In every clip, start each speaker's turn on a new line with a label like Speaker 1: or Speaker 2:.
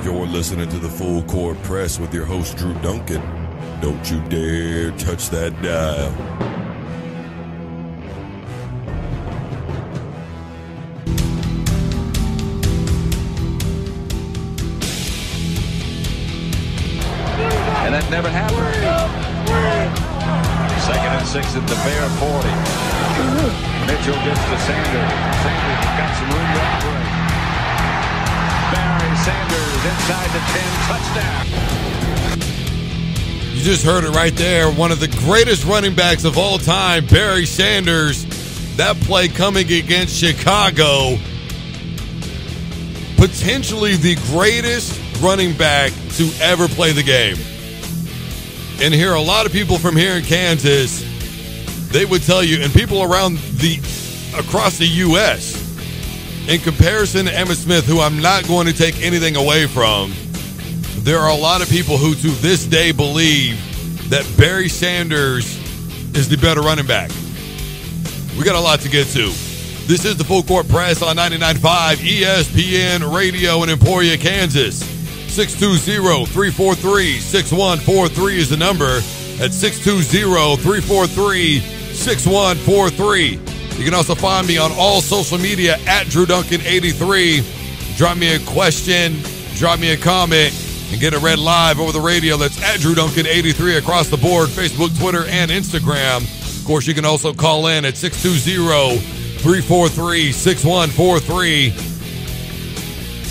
Speaker 1: You're listening to the Full Court Press with your host, Drew Duncan. Don't you dare touch that dial.
Speaker 2: And that never happened. 2nd and 6 at the Bear 40. Mitchell gets to Sanders. Sanders has got some room to operate. Barry Sanders inside the 10, touchdown.
Speaker 1: You just heard it right there. One of the greatest running backs of all time, Barry Sanders. That play coming against Chicago. Potentially the greatest running back to ever play the game. And here, a lot of people from here in Kansas, they would tell you, and people across the U.S., in comparison to Emmitt Smith, who I'm not going to take anything away from, there are a lot of people who to this day believe that Barry Sanders is the better running back. We got a lot to get to. This is the Full Court Press on 99.5 ESPN Radio in Emporia, Kansas. 620-343-6143 is the number. At 620-343-6143. You can also find me on all social media at Drew Duncan 83. Drop me a question, drop me a comment, and get it read live over the radio. That's at Drew Duncan 83 across the board, Facebook, Twitter, and Instagram. Of course, you can also call in at 620-343-6143.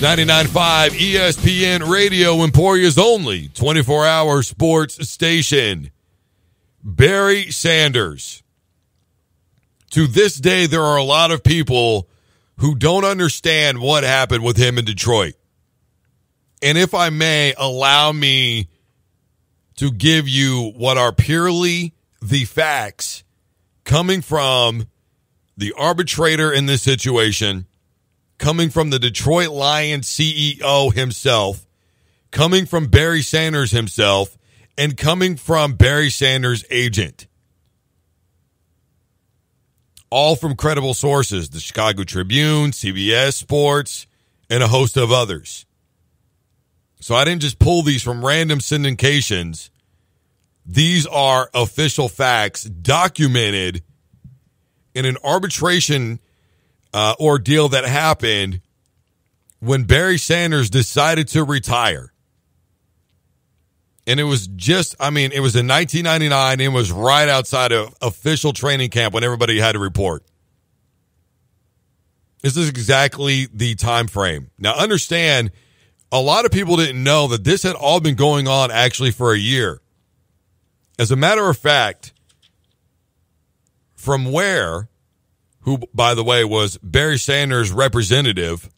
Speaker 1: 99.5 ESPN Radio, Emporia's only 24-hour sports station. Barry Sanders. To this day, there are a lot of people who don't understand what happened with him in Detroit. And if I may, allow me to give you what are purely the facts coming from the arbitrator in this situation, coming from the Detroit Lions CEO himself, coming from Barry Sanders himself, and coming from Barry Sanders' agent. All from credible sources, the Chicago Tribune, CBS Sports, and a host of others. So I didn't just pull these from random syndications. These are official facts documented in an arbitration ordeal that happened when Barry Sanders decided to retire. And it was it was in 1999. It was right outside of official training camp when everybody had to report. This is exactly the time frame. Now, understand, a lot of people didn't know that this had all been going on actually for a year. As a matter of fact, from who, by the way, was Barry Sanders' representative,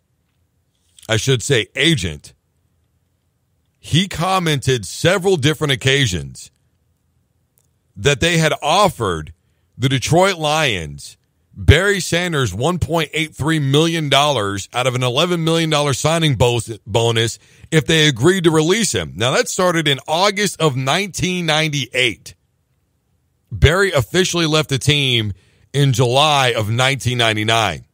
Speaker 1: I should say agent, he commented several different occasions that they had offered the Detroit Lions Barry Sanders $1.83 million out of an $11 million signing bonus if they agreed to release him. Now, that started in August of 1998. Barry officially left the team in July of 1999.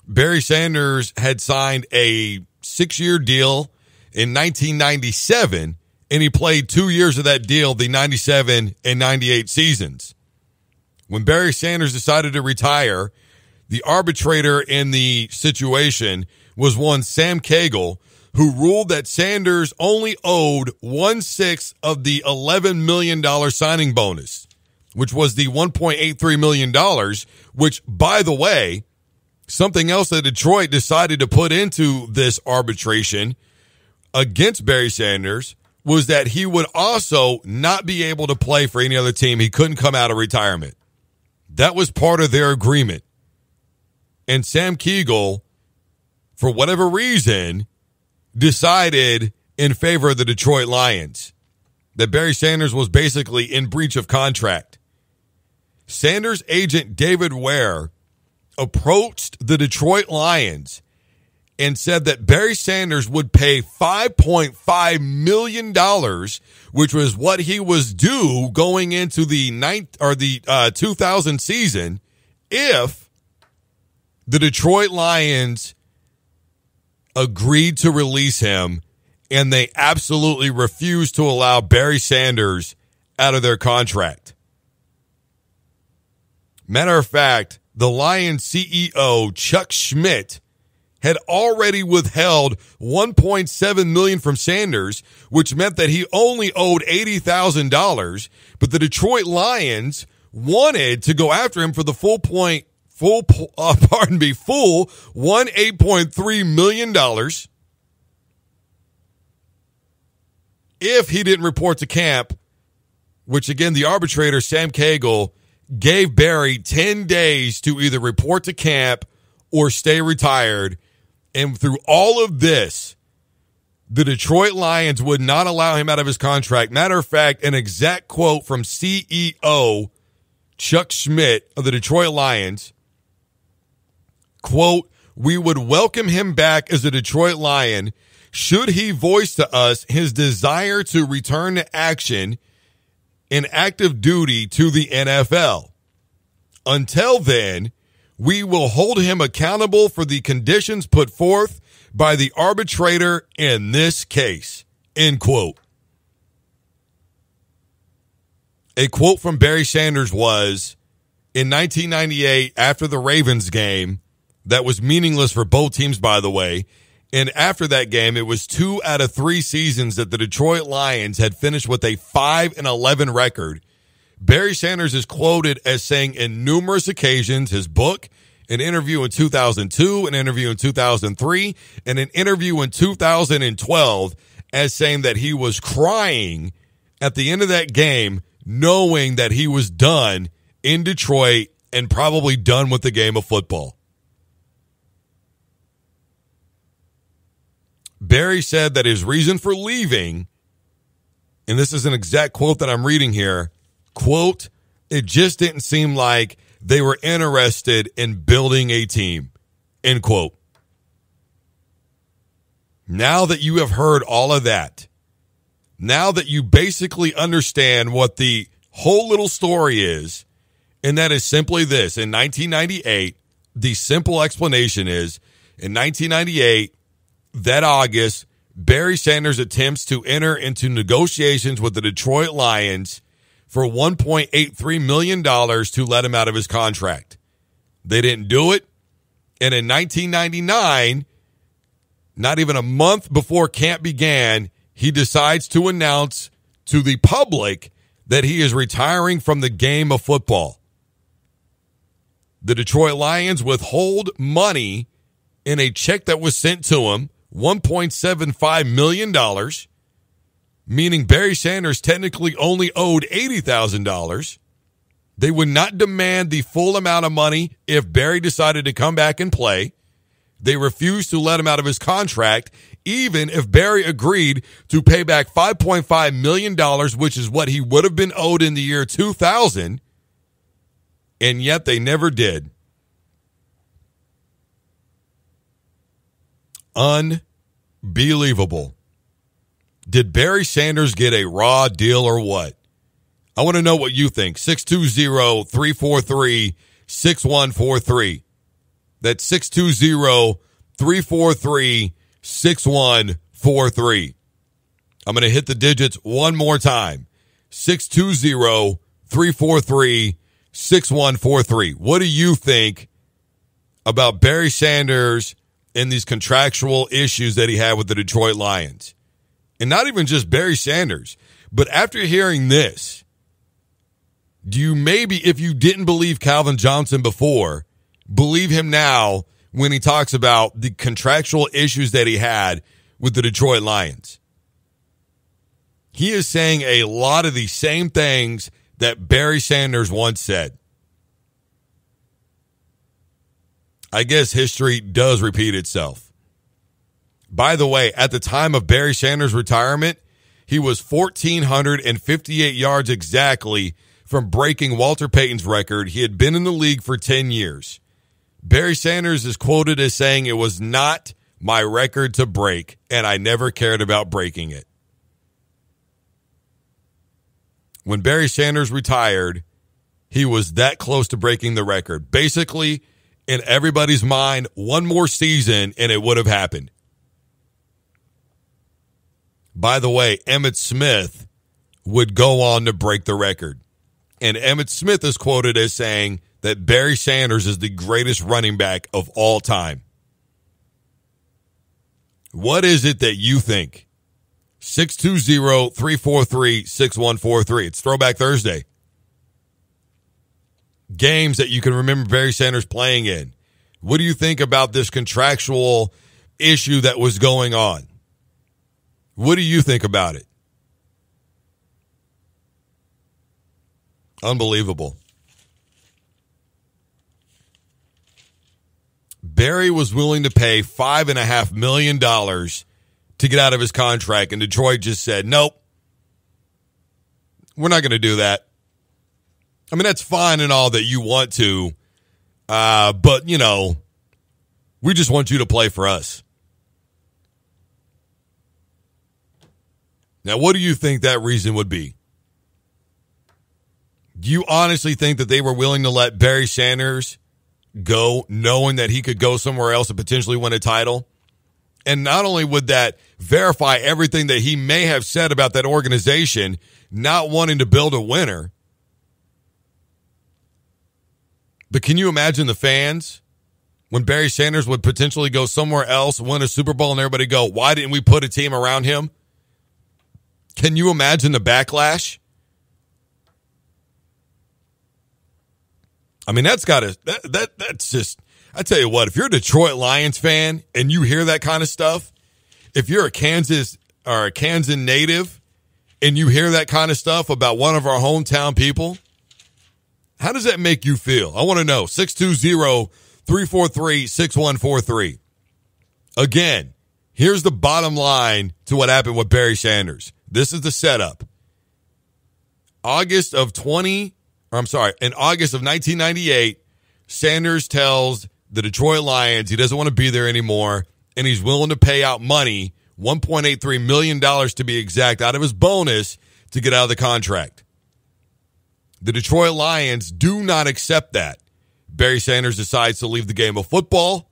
Speaker 1: Barry Sanders had signed a 6-year deal in 1997, and he played 2 years of that deal, the 97 and 98 seasons. When Barry Sanders decided to retire, the arbitrator in the situation was one Sam Cagle, who ruled that Sanders only owed 1/6 of the $11 million signing bonus, which was the $1.83 million, which, by the way, something else that Detroit decided to put into this arbitration against Barry Sanders was that he would also not be able to play for any other team. He couldn't come out of retirement. That was part of their agreement. And Sam Cagle, for whatever reason, decided in favor of the Detroit Lions, that Barry Sanders was basically in breach of contract. Sanders' agent, David Ware, approached the Detroit Lions and said that Barry Sanders would pay $5.5 million, which was what he was due going into the 2000 season, if the Detroit Lions agreed to release him, and they absolutely refused to allow Barry Sanders out of their contract. Matter of fact, the Lions CEO, Chuck Schmidt, had already withheld $1.7 million from Sanders, which meant that he only owed $80,000, but the Detroit Lions wanted to go after him for the full $8.3 million if he didn't report to camp, which again, the arbitrator, Sam Cagle, gave Barry 10 days to either report to camp or stay retired. And through all of this, the Detroit Lions would not allow him out of his contract. Matter of fact, an exact quote from CEO Chuck Schmidt of the Detroit Lions, quote, "We would welcome him back as a Detroit Lion should he voice to us his desire to return to action in active duty to the NFL. Until then, we will hold him accountable for the conditions put forth by the arbitrator in this case," end quote. A quote from Barry Sanders was, in 1998, after the Ravens game, that was meaningless for both teams, by the way, and after that game, it was 2 out of 3 seasons that the Detroit Lions had finished with a 5-11 record. Barry Sanders is quoted as saying in numerous occasions, his book, an interview in 2002, an interview in 2003, and an interview in 2012, as saying that he was crying at the end of that game, knowing that he was done in Detroit and probably done with the game of football. Barry said that his reason for leaving, and this is an exact quote that I'm reading here, quote, "It just didn't seem like they were interested in building a team," end quote. Now that you have heard all of that, now that you basically understand what the whole little story is, and that is simply this. In 1998, the simple explanation is, in 1998, that August, Barry Sanders attempts to enter into negotiations with the Detroit Lions for $1.83 million to let him out of his contract. They didn't do it. And in 1999, not even a month before camp began, he decides to announce to the public that he is retiring from the game of football. The Detroit Lions withhold money in a check that was sent to him, $1.75 million, meaning Barry Sanders technically only owed $80,000. They would not demand the full amount of money if Barry decided to come back and play. They refused to let him out of his contract, even if Barry agreed to pay back $5.5 million, which is what he would have been owed in the year 2000, and yet they never did. Unbelievable. Did Barry Sanders get a raw deal or what? I want to know what you think. 620-343-6143. That's 620-343-6143. I'm going to hit the digits one more time. 620-343-6143. What do you think about Barry Sanders and these contractual issues that he had with the Detroit Lions? And not even just Barry Sanders, but after hearing this, do you maybe, if you didn't believe Calvin Johnson before, believe him now when he talks about the contractual issues that he had with the Detroit Lions? He is saying a lot of the same things that Barry Sanders once said. I guess history does repeat itself. By the way, at the time of Barry Sanders' retirement, he was 1,458 yards exactly from breaking Walter Payton's record. He had been in the league for 10 years. Barry Sanders is quoted as saying, "It was not my record to break, and I never cared about breaking it." When Barry Sanders retired, he was that close to breaking the record. Basically, in everybody's mind, one more season and it would have happened. By the way, Emmitt Smith would go on to break the record. And Emmitt Smith is quoted as saying that Barry Sanders is the greatest running back of all time. What is it that you think? 620-343-6143. It's Throwback Thursday. Games that you can remember Barry Sanders playing in. What do you think about this contractual issue that was going on? What do you think about it? Unbelievable. Barry was willing to pay $5.5 million to get out of his contract, and Detroit just said, nope, we're not going to do that. I mean, that's fine and all that you want to, but, you know, we just want you to play for us. Now, what do you think that reason would be? Do you honestly think that they were willing to let Barry Sanders go, knowing that he could go somewhere else and potentially win a title? And not only would that verify everything that he may have said about that organization not wanting to build a winner, but can you imagine the fans when Barry Sanders would potentially go somewhere else, win a Super Bowl, and everybody go, why didn't we put a team around him? Can you imagine the backlash? I mean, that's just, I tell you what, if you're a Detroit Lions fan and you hear that kind of stuff, if you're a Kansas native and you hear that kind of stuff about one of our hometown people, how does that make you feel? I want to know. 620-343-6143. Again, here's the bottom line to what happened with Barry Sanders. This is the setup. In August of 1998, Sanders tells the Detroit Lions he doesn't want to be there anymore, and he's willing to pay out money, $1.83 million to be exact, out of his bonus to get out of the contract. The Detroit Lions do not accept that. Barry Sanders decides to leave the game of football.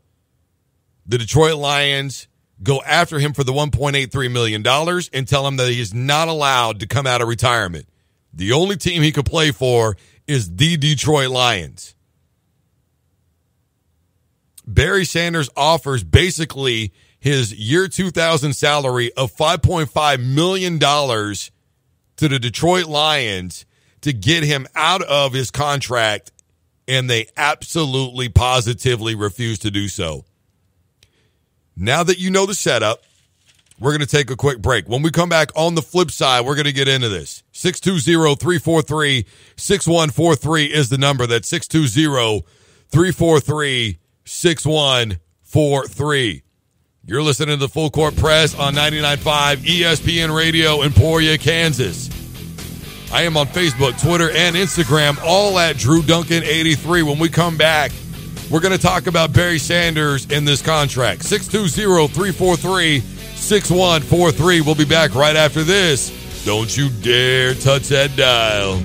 Speaker 1: The Detroit Lions go after him for the $1.83 million and tell him that he is not allowed to come out of retirement. The only team he could play for is the Detroit Lions. Barry Sanders offers basically his year 2000 salary of $5.5 million to the Detroit Lions to get him out of his contract, and they absolutely, positively refuse to do so. Now that you know the setup, we're going to take a quick break. When we come back on the flip side, we're going to get into this. 620-343-6143 is the number. That's 620-343-6143. You're listening to the Full Court Press on 99.5 ESPN Radio in Emporia, Kansas. I am on Facebook, Twitter, and Instagram, all at Drew Duncan 83. When we come back, we're going to talk about Barry Sanders in this contract. 620-343-6143. We'll be back right after this. Don't you dare touch that dial.